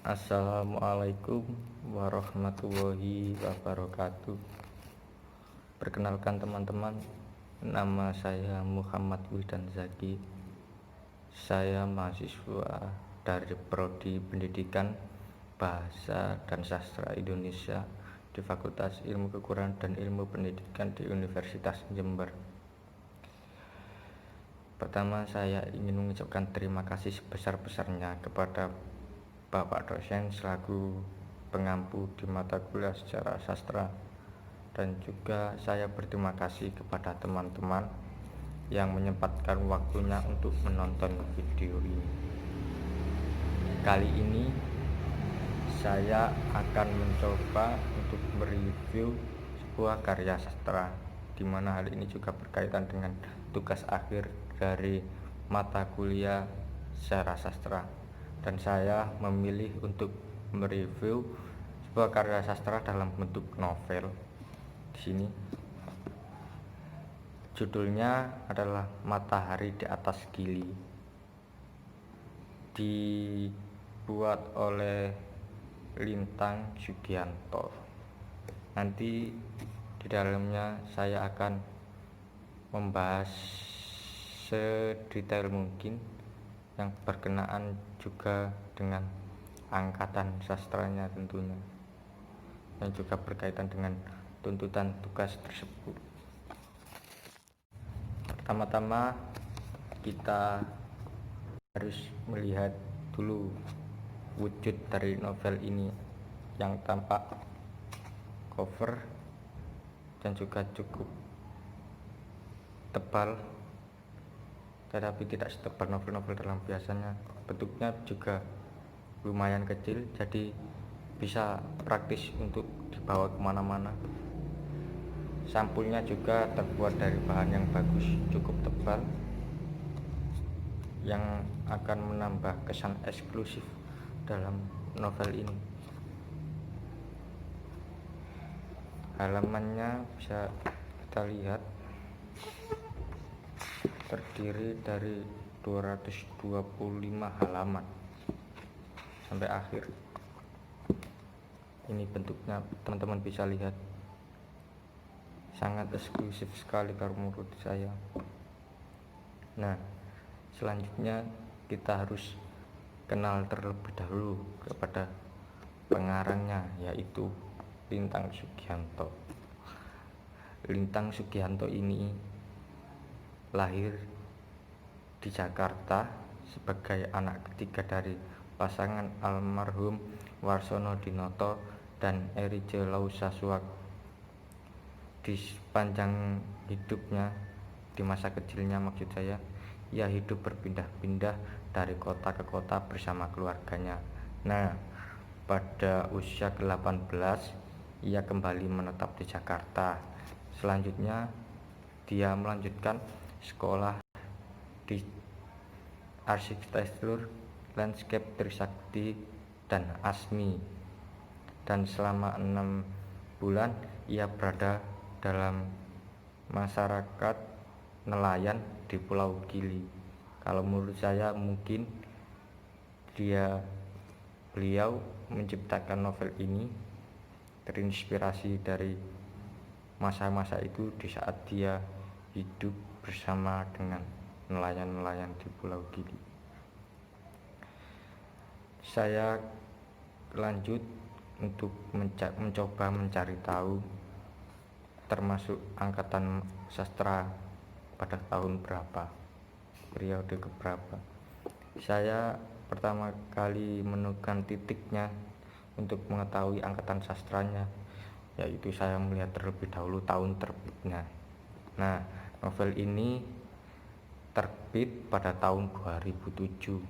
Assalamualaikum warahmatullahi wabarakatuh. Perkenalkan teman-teman, nama saya Muhammad Wildan Zaki. Saya mahasiswa dari Prodi Pendidikan Bahasa dan Sastra Indonesia di Fakultas Ilmu Keguruan dan Ilmu Pendidikan di Universitas Jember. Pertama, saya ingin mengucapkan terima kasih sebesar-besarnya kepada Bapak dosen selaku pengampu di mata kuliah sejarah sastra, dan juga saya berterima kasih kepada teman-teman yang menyempatkan waktunya untuk menonton video ini. Kali ini saya akan mencoba untuk mereview sebuah karya sastra, di mana hal ini juga berkaitan dengan tugas akhir dari mata kuliah sejarah sastra, dan saya memilih untuk mereview sebuah karya sastra dalam bentuk novel. Di sini judulnya adalah Matahari di Atas Gili, dibuat oleh Lintang Sugianto. Nanti di dalamnya saya akan membahas sedetail mungkin yang berkenaan juga dengan angkatan sastranya tentunya, dan juga berkaitan dengan tuntutan tugas tersebut. Pertama-tama kita harus melihat dulu wujud dari novel ini yang tampak cover dan juga cukup tebal, tetapi tidak setebal novel-novel dalam biasanya. Bentuknya juga lumayan kecil, jadi bisa praktis untuk dibawa kemana-mana. Sampulnya juga terbuat dari bahan yang bagus, cukup tebal, yang akan menambah kesan eksklusif dalam novel ini. Halamannya bisa kita lihat terdiri dari 225 halaman sampai akhir. Ini bentuknya teman-teman bisa lihat, sangat eksklusif sekali kalau menurut saya. Nah, selanjutnya kita harus kenal terlebih dahulu kepada pengarangnya, yaitu Lintang Sugianto. Lintang Sugianto ini lahir di Jakarta sebagai anak ketiga dari pasangan almarhum Warsono Dinoto dan Erice Lausasuak. Di sepanjang hidupnya, di masa kecilnya maksud saya, ia hidup berpindah-pindah dari kota ke kota bersama keluarganya. Nah, pada usia ke-18 ia kembali menetap di Jakarta. Selanjutnya dia melanjutkan sekolah di arsitektur, landscape Trisakti dan ASMI, dan selama 6 bulan ia berada dalam masyarakat nelayan di Pulau Gili. Kalau menurut saya mungkin beliau menciptakan novel ini terinspirasi dari masa-masa itu, di saat dia hidup bersama dengan nelayan-nelayan di Pulau Gili. Saya lanjut untuk mencoba mencari tahu termasuk angkatan sastra pada tahun berapa, periode keberapa. Saya pertama kali menemukan titiknya untuk mengetahui angkatan sastranya, yaitu saya melihat terlebih dahulu tahun terbitnya. Nah, novel ini terbit pada tahun 2007.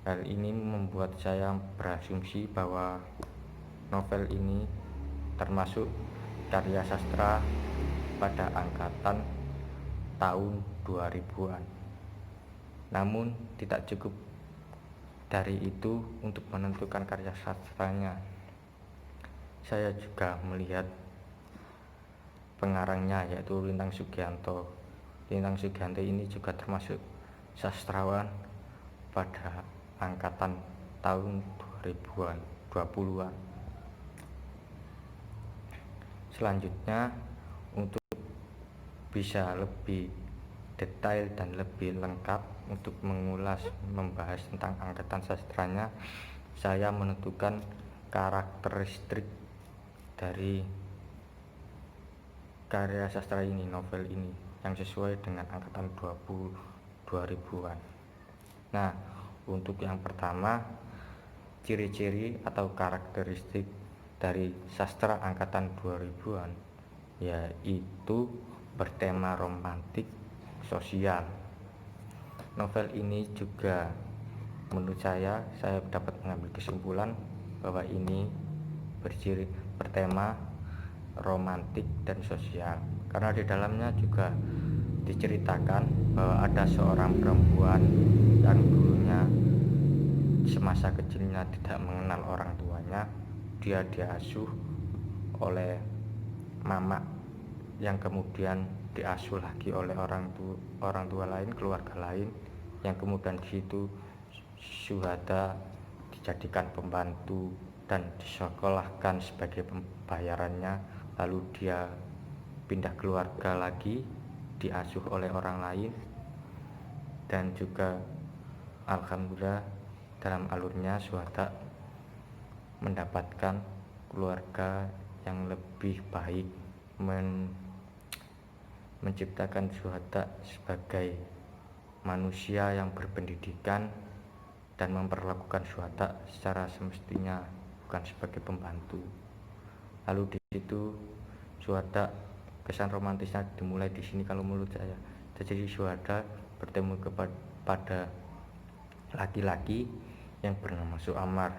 Hal ini membuat saya berasumsi bahwa novel ini termasuk karya sastra pada angkatan tahun 2000-an. Namun tidak cukup dari itu untuk menentukan karya sastranya. Saya juga melihat pengarangnya, yaitu Lintang Sugianto. Lintang Sugianto ini juga termasuk sastrawan pada angkatan tahun 2000-an, 20-an. Selanjutnya, untuk bisa lebih detail dan lebih lengkap untuk mengulas membahas tentang angkatan sastranya, saya menentukan karakteristik dari karya sastra ini, novel ini, yang sesuai dengan angkatan 2000-an. Nah, untuk yang pertama, ciri-ciri atau karakteristik dari sastra angkatan 2000-an yaitu bertema romantik sosial. Novel ini juga menurut saya dapat mengambil kesimpulan bahwa ini bertema romantik dan sosial, karena di dalamnya juga diceritakan bahwa ada seorang perempuan yang dulunya semasa kecilnya tidak mengenal orang tuanya. Dia diasuh oleh mama yang kemudian diasuh lagi oleh orang tua lain, keluarga lain, yang kemudian di situ Syuhada dijadikan pembantu dan disekolahkan sebagai pembayarannya. Lalu dia pindah keluarga lagi, diasuh oleh orang lain, dan juga alhamdulillah dalam alurnya Syuhada mendapatkan keluarga yang lebih baik, menciptakan Syuhada sebagai manusia yang berpendidikan dan memperlakukan Syuhada secara semestinya, bukan sebagai pembantu. Lalu di situ Syuhada, kesan romantisnya dimulai di sini kalau menurut saya. Jadi Syuhada bertemu kepada laki-laki yang bernama Suamar.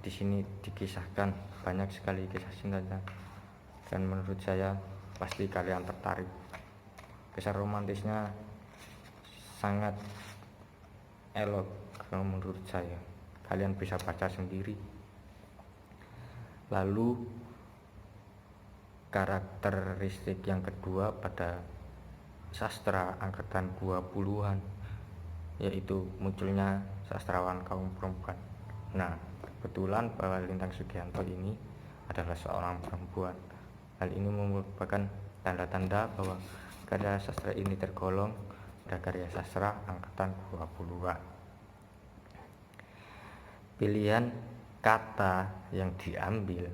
Di sini dikisahkan banyak sekali kisah cintanya, dan menurut saya pasti kalian tertarik. Kesan romantisnya sangat elok kalau menurut saya. Kalian bisa baca sendiri. Lalu karakteristik yang kedua pada sastra angkatan 20-an yaitu munculnya sastrawan kaum perempuan. Nah, kebetulan bahwa Lintang Sugianto ini adalah seorang perempuan. Hal ini merupakan tanda-tanda bahwa karya sastra ini tergolong pada karya sastra angkatan 20-an. Pilihan kata yang diambil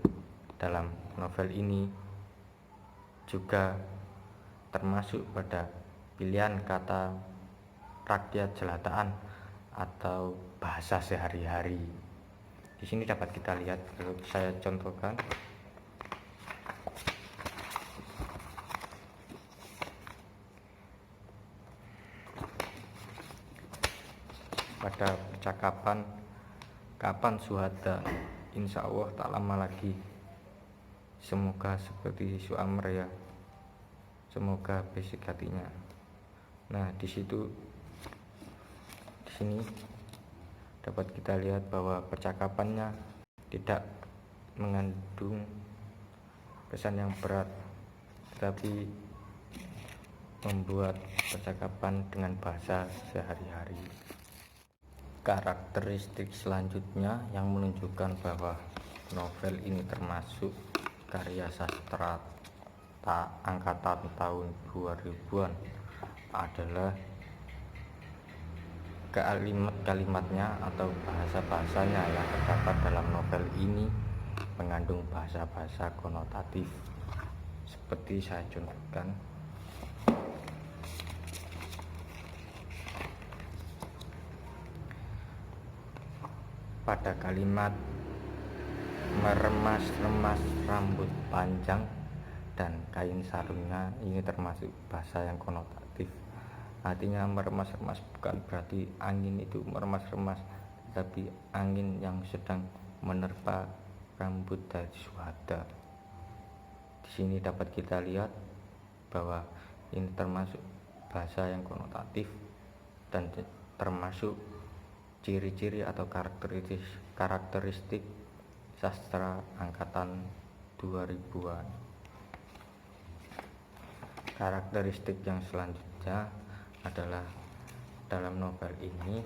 dalam novel ini juga termasuk pada pilihan kata rakyat jelataan atau bahasa sehari-hari. Di sini dapat kita lihat, saya contohkan. Pada percakapan, kapan Syuhada? Insya Allah tak lama lagi. Semoga seperti Suamr ya. Semoga basic hatinya. Nah, di sini dapat kita lihat bahwa percakapannya tidak mengandung kesan yang berat, tetapi membuat percakapan dengan bahasa sehari-hari. Karakteristik selanjutnya yang menunjukkan bahwa novel ini termasuk karya sastra angkatan tahun 2000-an adalah kalimat-kalimatnya atau bahasa-bahasanya yang terdapat dalam novel ini mengandung bahasa-bahasa konotatif. Seperti saya contohkan, pada kalimat meremas-remas rambut panjang dan kain sarungnya, ini termasuk bahasa yang konotatif. Artinya meremas-remas bukan berarti angin itu meremas-remas, tetapi angin yang sedang menerpa rambut dari Syuhada. Di sini dapat kita lihat bahwa ini termasuk bahasa yang konotatif dan termasuk ciri-ciri atau karakteristik sastra angkatan 2000-an. Karakteristik yang selanjutnya adalah dalam novel ini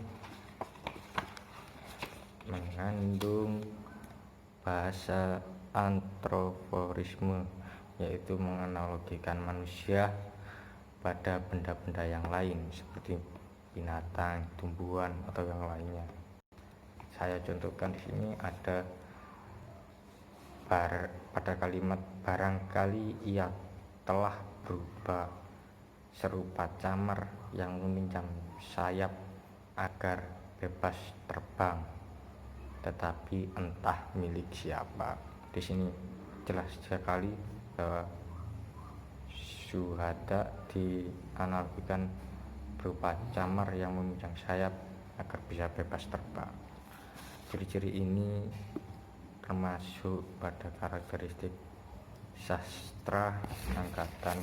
mengandung bahasa antroporisme, yaitu menganalogikan manusia pada benda-benda yang lain seperti binatang, tumbuhan, atau yang lainnya. Saya contohkan di sini ada pada kalimat barangkali ia telah berubah serupa camar yang meminjam sayap agar bebas terbang, tetapi entah milik siapa. Di sini jelas sekali bahwa syuhada dianalogikan berupa camar yang meminjam sayap agar bisa bebas terbang. Ciri-ciri ini termasuk pada karakteristik sastra angkatan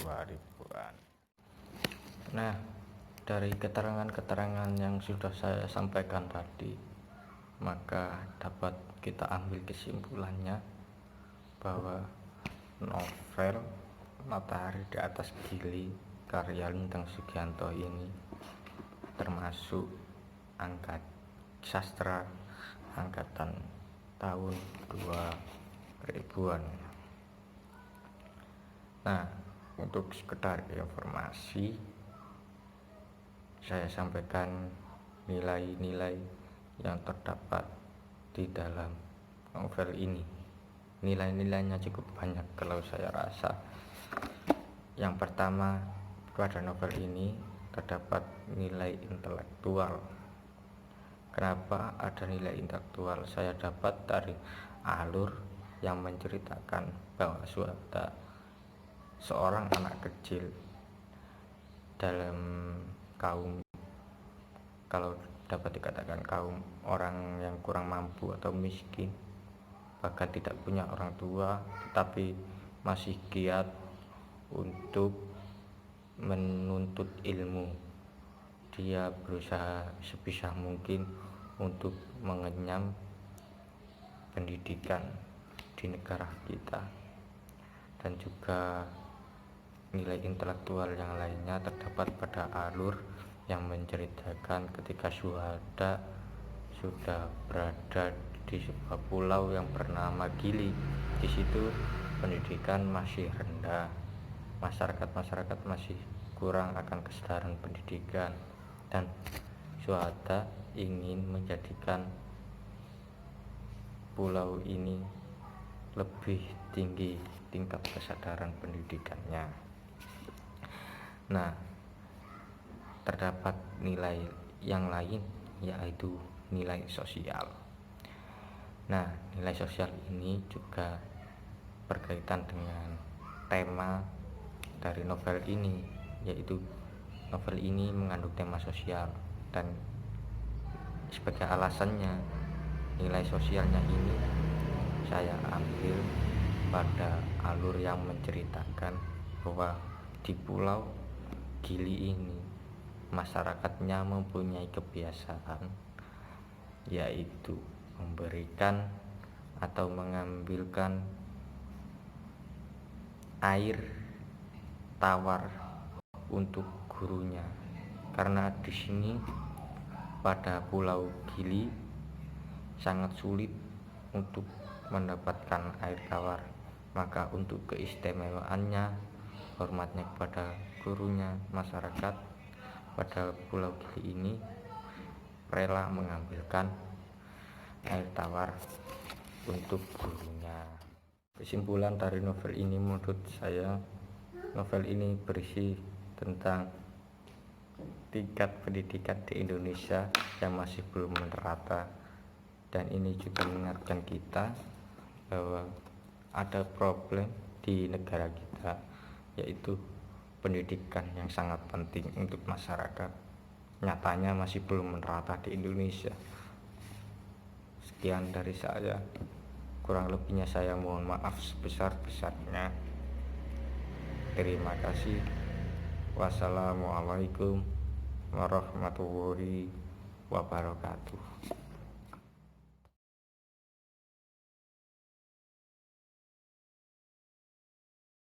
2000-an. Nah, dari keterangan-keterangan yang sudah saya sampaikan tadi, maka dapat kita ambil kesimpulannya bahwa novel Matahari di Atas Gili karya Lintang Sugianto ini termasuk sastra angkatan tahun 2000-an. Nah, untuk sekedar informasi, saya sampaikan nilai-nilai yang terdapat di dalam novel ini. Nilai-nilainya cukup banyak kalau saya rasa. Yang pertama, pada novel ini terdapat nilai intelektual. Kenapa ada nilai intelektual? Saya dapat dari alur yang menceritakan bahwa seorang anak kecil dalam kaum, kalau dapat dikatakan kaum orang yang kurang mampu atau miskin, bahkan tidak punya orang tua, tetapi masih giat untuk menuntut ilmu. Dia berusaha sebisa mungkin untuk mengenyam pendidikan di negara kita. Dan juga nilai intelektual yang lainnya terdapat pada alur yang menceritakan ketika Syuhada sudah berada di sebuah pulau yang bernama Gili. Di situ pendidikan masih rendah, masyarakat masih kurang akan kesetaraan pendidikan, dan Syuhada ingin menjadikan pulau ini lebih tinggi tingkat kesadaran pendidikannya. Nah, terdapat nilai yang lain, yaitu nilai sosial. Nah, nilai sosial ini juga berkaitan dengan tema dari novel ini, yaitu novel ini mengandung tema sosial, dan sebagai alasannya nilai sosialnya ini saya ambil pada alur yang menceritakan bahwa di pulau Gili ini masyarakatnya mempunyai kebiasaan, yaitu memberikan atau mengambilkan air tawar untuk gurunya, karena di sini pada pulau Gili sangat sulit untuk mendapatkan air tawar. Maka untuk keistimewaannya, hormatnya kepada gurunya, masyarakat pada pulau Gili ini rela mengambilkan air tawar untuk gurunya. Kesimpulan dari novel ini, menurut saya novel ini berisi tentang tingkat pendidikan di Indonesia yang masih belum merata, dan ini juga mengingatkan kita bahwa ada problem di negara kita, yaitu pendidikan yang sangat penting untuk masyarakat. Nyatanya masih belum merata di Indonesia. Sekian dari saya, kurang lebihnya saya mohon maaf sebesar-besarnya. Terima kasih. Wassalamualaikum warahmatullahi wabarakatuh.